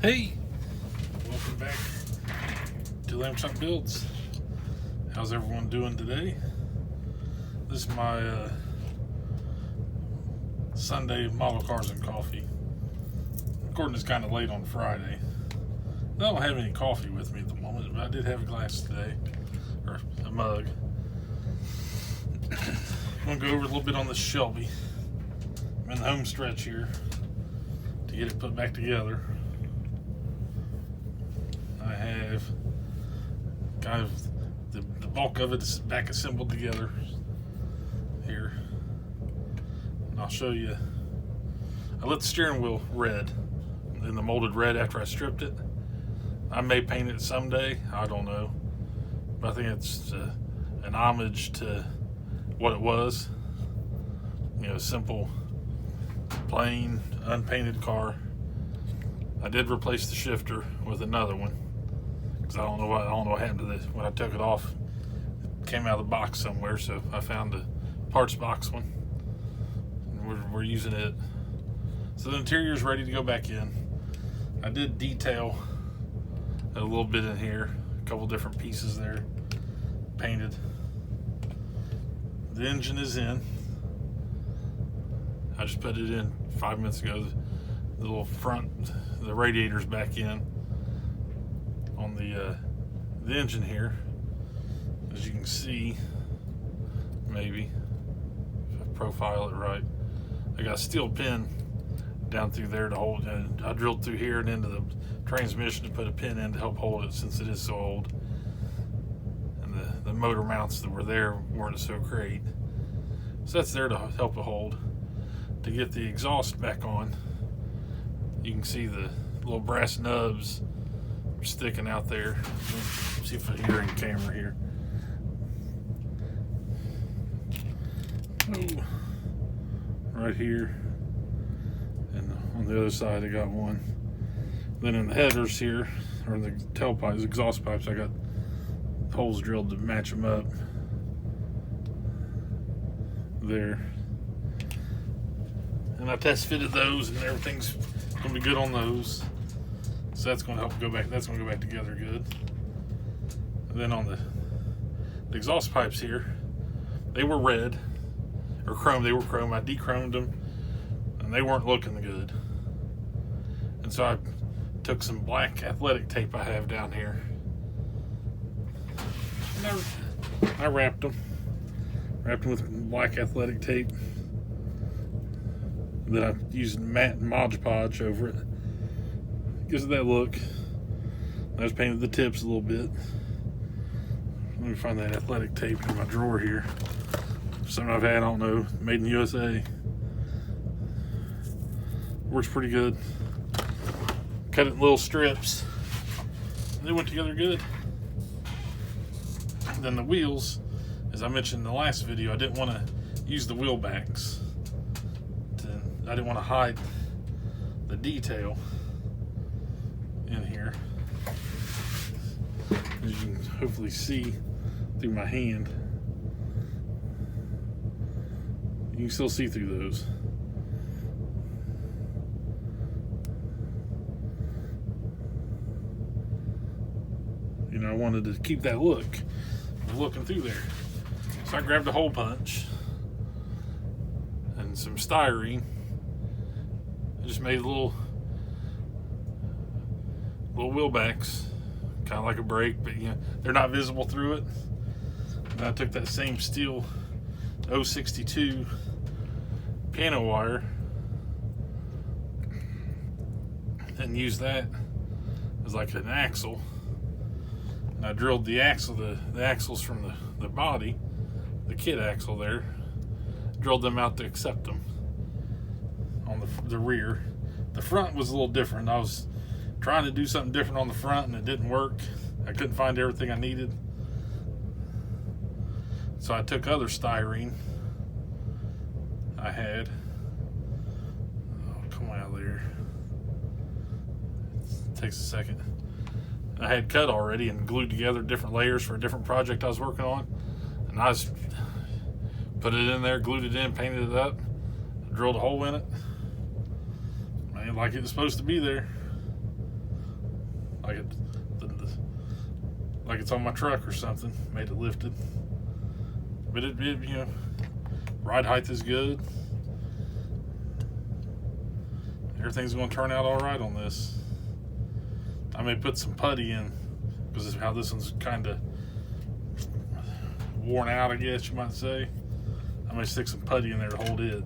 Hey, welcome back to Lamb Chop Builds. How's everyone doing today? This is my Sunday model cars and coffee. Recording is kind of late on Friday. I don't have any coffee with me at the moment, but I did have a glass today, or a mug. I'm going to go over a little bit on this Shelby. I'm in the home stretch here to get it put back together. I have kind of the bulk of it is back assembled together here. And I'll show you. I lit the steering wheel red, in the molded red after I stripped it. I may paint it someday, I don't know. But I think it's an homage to what it was. You know, simple, plain, unpainted car. I did replace the shifter with another one. I don't know what happened to this. When I took it off, it came out of the box somewhere, so I found a parts box one. And we're using it. So the interior is ready to go back in. I did detail a little bit in here, a couple different pieces there, painted. The engine is in. I just put it in 5 minutes ago. The little front, the radiator's back in on the engine here. As you can see, maybe if I profile it right, I got a steel pin down through there to hold, and I drilled through here and into the transmission to put a pin in to help hold it since it is so old, and the motor mounts that were there weren't so great, so that's there to help it hold. To get the exhaust back on, you can see the little brass nubs sticking out there. Let's see if I hear in camera here. Oh, right here, and on the other side I got one. Then in the headers here, or in the tailpipes, exhaust pipes, I got holes drilled to match them up there. And I test fitted those, and everything's gonna be good on those. So that's going to help go back. That's going to go back together good. And then on the exhaust pipes here, they were red or chrome. They were chrome. I de-chromed them, and they weren't looking good. And so I took some black athletic tape I have down here, and I wrapped them with black athletic tape. Then I used matte Mod Podge over it. Gives it that look. I just painted the tips a little bit. Let me find that athletic tape in my drawer here. Something I've had, I don't know, made in the USA. Works pretty good. Cut it in little strips. They went together good. And then the wheels, as I mentioned in the last video, I didn't want to use the wheel backs. I didn't want to hide the detail in here. As you can hopefully see through my hand, you can still see through those. You know, I wanted to keep that look of looking through there. So I grabbed a hole punch and some styrene. I just made little wheel backs, kind of like a brake, but you know, they're not visible through it. And I took that same steel 062 piano wire and used that as like an axle. And I drilled the axle, the axles from the body, the kit axle there, drilled them out to accept them on the rear. The front was a little different. I was trying to do something different on the front and it didn't work. I couldn't find everything I needed. So I took other styrene I had. Oh, come out of there. It takes a second. I had cut already and glued together different layers for a different project I was working on. And I just put it in there, glued it in, painted it up, drilled a hole in it. Like it was supposed to be there. like like it's on my truck or something. Made it lifted, but it ride height is good. Everything's going to turn out all right on this. I may put some putty in because of how this one's kind of worn out, I guess you might say. I may stick some putty in there to hold it.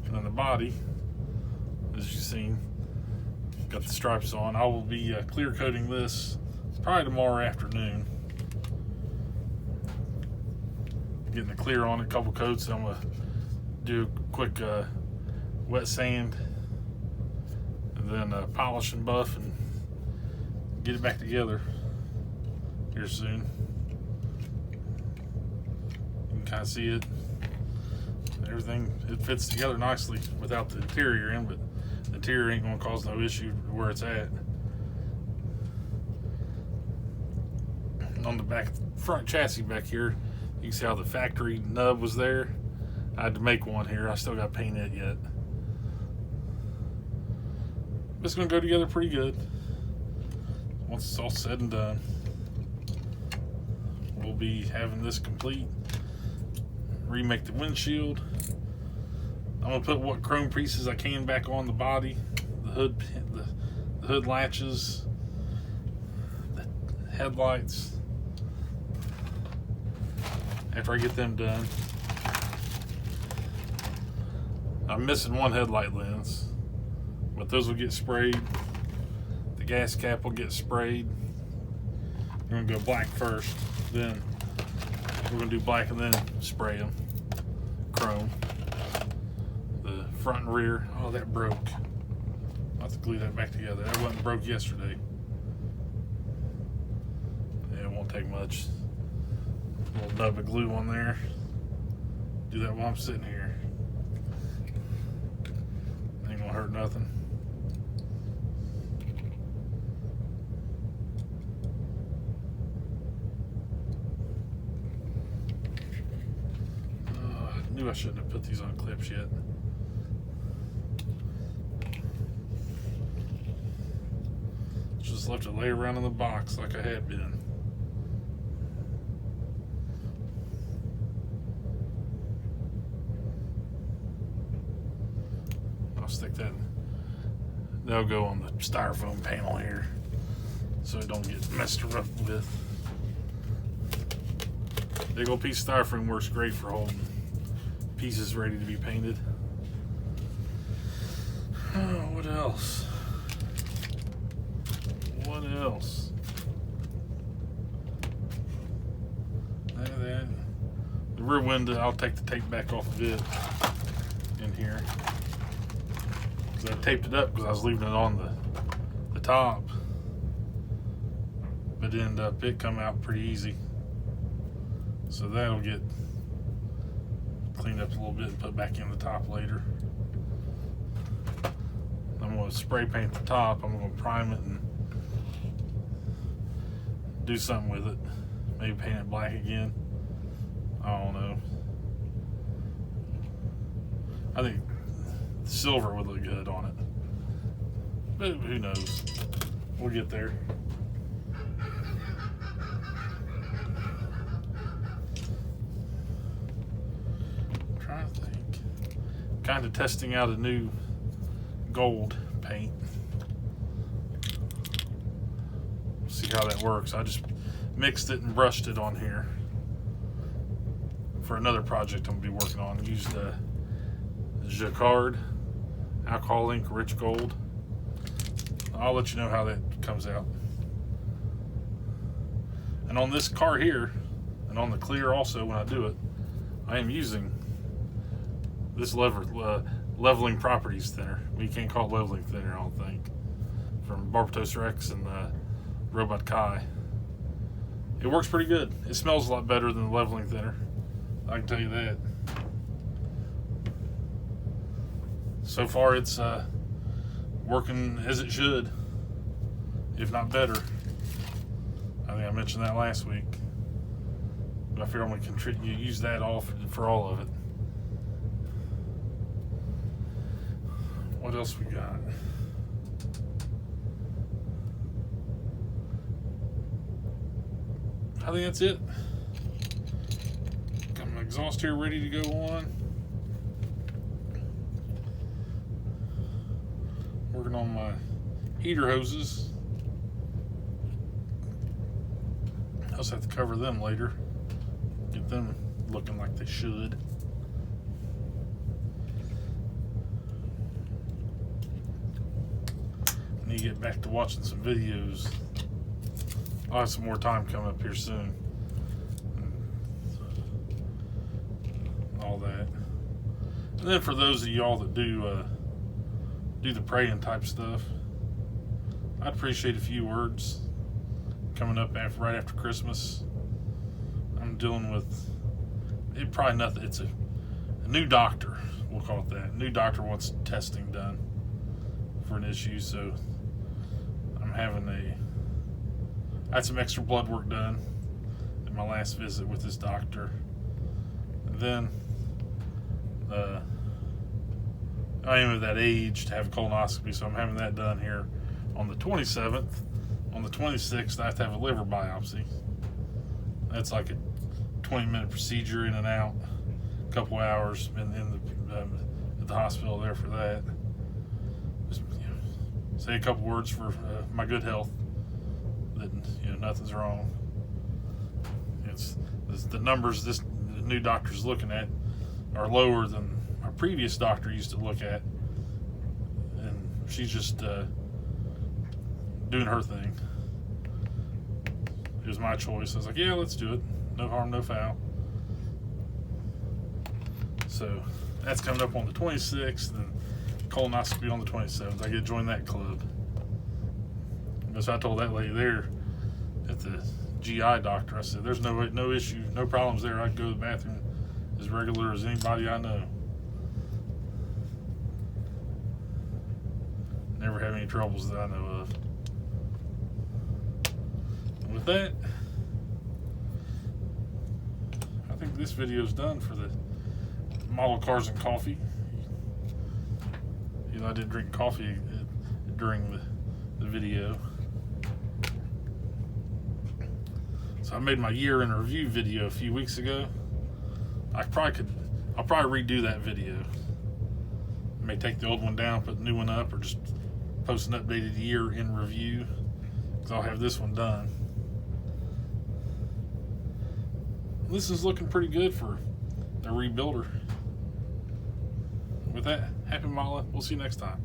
And then the body, as you've seen, got the stripes on. I will be clear coating this probably tomorrow afternoon. Getting the clear on it, a couple coats. I'm going to do a quick wet sand and then polish and buff and get it back together here soon. You can kind of see it. Everything, it fits together nicely without the interior in, but the interior ain't going to cause no issue where it's at. And on the back front chassis back here, you can see how the factory nub was there. I had to make one here. I still got to paint it yet. It's going to go together pretty good once it's all said and done. We'll be having this complete. Remake the windshield. I'm going to put what chrome pieces I can back on the body, the hood latches, the headlights. After I get them done. I'm missing one headlight lens, but those will get sprayed. The gas cap will get sprayed. We're going to go black first, then we're going to do black and then spray them. Chrome. The front and rear, oh, that broke. I'll have to glue that back together. That wasn't broke yesterday. Yeah, it won't take much. A little nub of glue on there. Do that while I'm sitting here. Ain't gonna hurt nothing. I knew I shouldn't have put these on clips yet. Just left it lay around in the box like I had been. Stick that, that'll go on the styrofoam panel here so it don't get messed up with. Big old piece of styrofoam works great for holding pieces ready to be painted. Oh, what else? What else? That. The rear window, I'll take the tape back off of it in here. I taped it up because I was leaving it on the top, but it ended up, it come out pretty easy. So that'll get cleaned up a little bit and put back in the top later. I'm going to spray paint the top. I'm going to prime it and do something with it. Maybe paint it black again. I don't know. I think silver would look good on it, but who knows? We'll get there. I'm trying to think. Kind of testing out a new gold paint. See how that works. I just mixed it and brushed it on here for another project I'm gonna be working on. Used Jacquard alcohol ink rich gold. I'll let you know how that comes out. And on this car here, and on the clear also when I do it, I am using this leveling properties thinner. We can't call it leveling thinner, I don't think. From Barbatos Rex and Robot Kai. It works pretty good. It smells a lot better than the leveling thinner. I can tell you that. So far it's working as it should, if not better. I think I mentioned that last week. But I figure I'm going to use that all for all of it. What else we got? I think that's it. Got my exhaust here ready to go on. Working on my heater hoses. I also have to cover them later. Get them looking like they should. I need to get back to watching some videos. I'll have some more time coming up here soon. All that. And then for those of y'all that do the praying type stuff, I'd appreciate a few words. Coming up right after Christmas, I'm dealing with probably nothing. It's a new doctor. We'll call it that. New doctor wants testing done for an issue, so I'm having I had some extra blood work done at my last visit with this doctor. And then I am of that age to have a colonoscopy, so I'm having that done here on the 27th. On the 26th, I have to have a liver biopsy. That's like a 20-minute procedure in and out, a couple hours at the hospital there for that. Just, say a couple words for my good health. That nothing's wrong. It's the numbers this new doctor's looking at are lower than my previous doctor used to look at, and she's just doing her thing. It was my choice. I was like, yeah, let's do it. No harm, no foul. So that's coming up on the 26th, and colonoscopy on the 27th. I get to join that club. So I told that lady there at the GI doctor, I said, there's no issue, no problems there. I can go to the bathroom as regular as anybody I know. Never have any troubles that I know of. And with that, I think this video is done for the model cars and coffee. I didn't drink coffee during the video. So I made my year in review video a few weeks ago. I'll probably redo that video. I may take the old one down, put the new one up, or just post an updated year in review, because I'll have this one done. This is looking pretty good for a rebuilder. With that, happy Mala. We'll see you next time.